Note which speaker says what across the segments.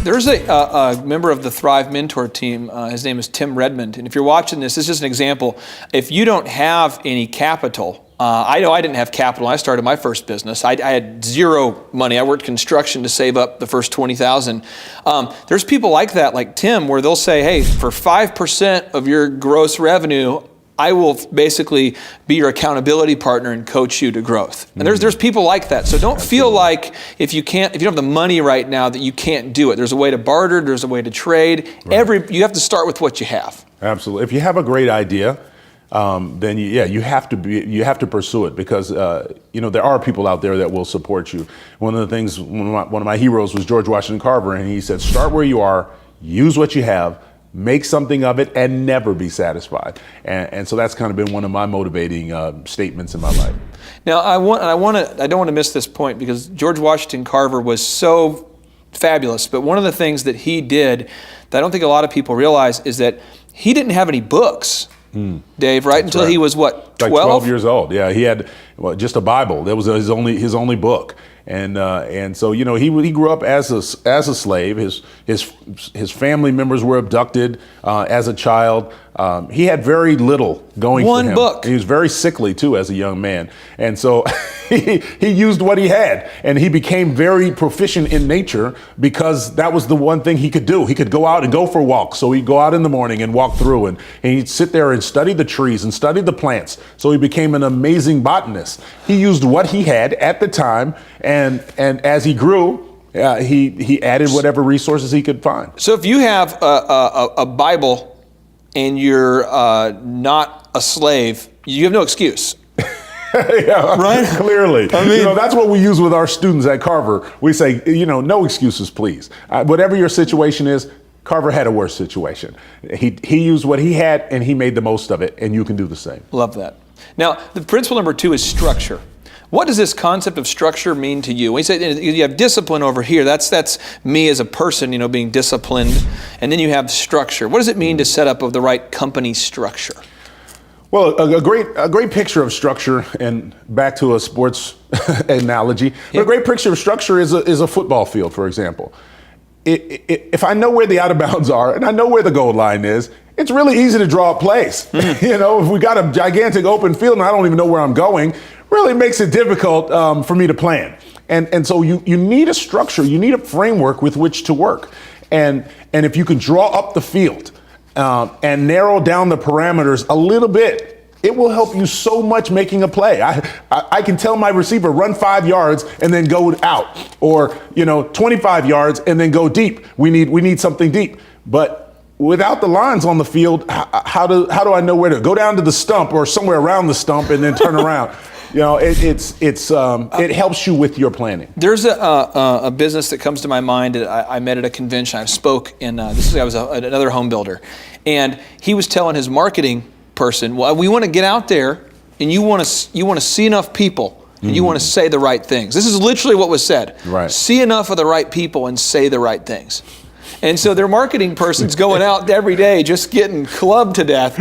Speaker 1: There's a member of the Thrive Mentor team. His name is Tim Redmond. And if you're watching this is just an example. If you don't have any capital, I know I didn't have capital when I started my first business. I had zero money. I worked construction to save up the first $20,000. There's people like that, like Tim, where they'll say, hey, for 5% of your gross revenue, I will basically be your accountability partner and coach you to growth. And there's people like that. So don't feel like if you don't have the money right now that you can't do it. There's a way to barter, there's a way to trade. Right. You have to start with what you have.
Speaker 2: Absolutely. If you have a great idea, then you have to pursue it, because there are people out there that will support you. One of the things, one of my heroes was George Washington Carver, and he said, start where you are, use what you have, make something of it, and never be satisfied. And so that's kind of been one of my motivating statements in my life.
Speaker 1: Now I don't want to miss this point, because George Washington Carver was so fabulous. But one of the things that he did that I don't think a lot of people realize is that he didn't have any books. Dave, right? Until he was what, 12?
Speaker 2: Like 12 years old. Yeah, he had just a Bible. That was his only book. And so he grew up as a slave. His family members were abducted as a child. He had very little going for him.
Speaker 1: One book.
Speaker 2: He was very sickly too as a young man, and so he used what he had, and he became very proficient in nature because that was the one thing he could do. He could go out and go for walks. So he'd go out in the morning and walk through, and he'd sit there and study the trees and study the plants. So he became an amazing botanist. He used what he had at the time, and as he grew, he added whatever resources he could find.
Speaker 1: So if you have a Bible and you're not a slave, you have no excuse.
Speaker 2: Yeah, right? Clearly. I mean, that's what we use with our students at Carver. We say, no excuses, please. Whatever your situation is, Carver had a worse situation. He used what he had, and he made the most of it, and you can do the same.
Speaker 1: Love that. Now, the principle number 2 is structure. What does this concept of structure mean to you? When you say you have discipline over here, that's me as a person, being disciplined, and then you have structure. What does it mean to set up the right company structure?
Speaker 2: Well, a great picture of structure, and back to a sports analogy, but a great picture of structure is a football field, for example. If I know where the out of bounds are and I know where the goal line is, it's really easy to draw a place. If we got a gigantic open field and I don't even know where I'm going, really makes it difficult for me to plan. And so you need a structure, you need a framework with which to work. And if you can draw up the field and narrow down the parameters a little bit, it will help you so much making a play. I can tell my receiver, run 5 yards and then go out, or 25 yards and then go deep. We need something deep. But without the lines on the field, how do I know where to go? Down to the stump or somewhere around the stump and then turn around. It helps you with your planning.
Speaker 1: There's a business that comes to my mind that I met at a convention. I spoke in. I was another home builder, and he was telling his marketing person, "Well, we want to get out there, and you want to see enough people, and you want to say the right things." This is literally what was said.
Speaker 2: Right.
Speaker 1: See enough of the right people and say the right things. And so their marketing person's going out every day just getting clubbed to death.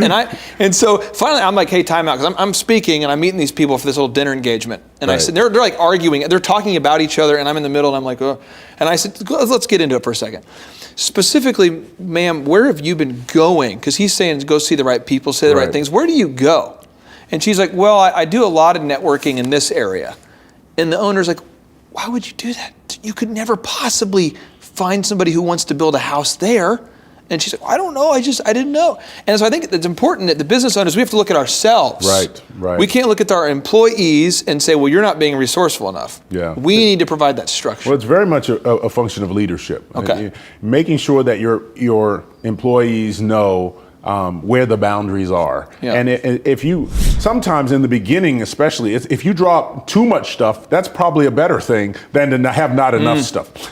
Speaker 1: And so finally I'm like, hey, time out, because I'm speaking and I'm meeting these people for this little dinner engagement. And I said, they're like arguing, they're talking about each other, and I'm in the middle, and I'm like, oh. And I said, let's get into it for a second. Specifically, ma'am, where have you been going? Because he's saying go see the right people, say the right things. Where do you go? And she's like, well, I do a lot of networking in this area. And the owner's like, why would you do that? You could never possibly find somebody who wants to build a house there. And she's like, I don't know, I didn't know. And so I think it's important that the business owners, we have to look at ourselves.
Speaker 2: Right.
Speaker 1: We can't look at our employees and say, well, you're not being resourceful enough.
Speaker 2: Yeah.
Speaker 1: We need to provide that structure.
Speaker 2: Well, it's very much a function of leadership.
Speaker 1: Okay.
Speaker 2: Making sure that your employees know where the boundaries are.
Speaker 1: Yeah.
Speaker 2: And if you, sometimes in the beginning especially, if you drop too much stuff, that's probably a better thing than to have not enough stuff.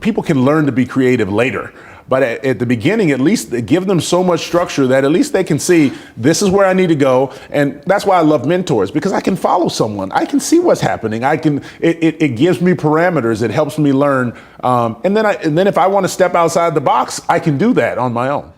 Speaker 2: People can learn to be creative later. But at the beginning, at least give them so much structure that at least they can see this is where I need to go. And that's why I love mentors, because I can follow someone. I can see what's happening. It gives me parameters. It helps me learn. And then if I want to step outside the box, I can do that on my own.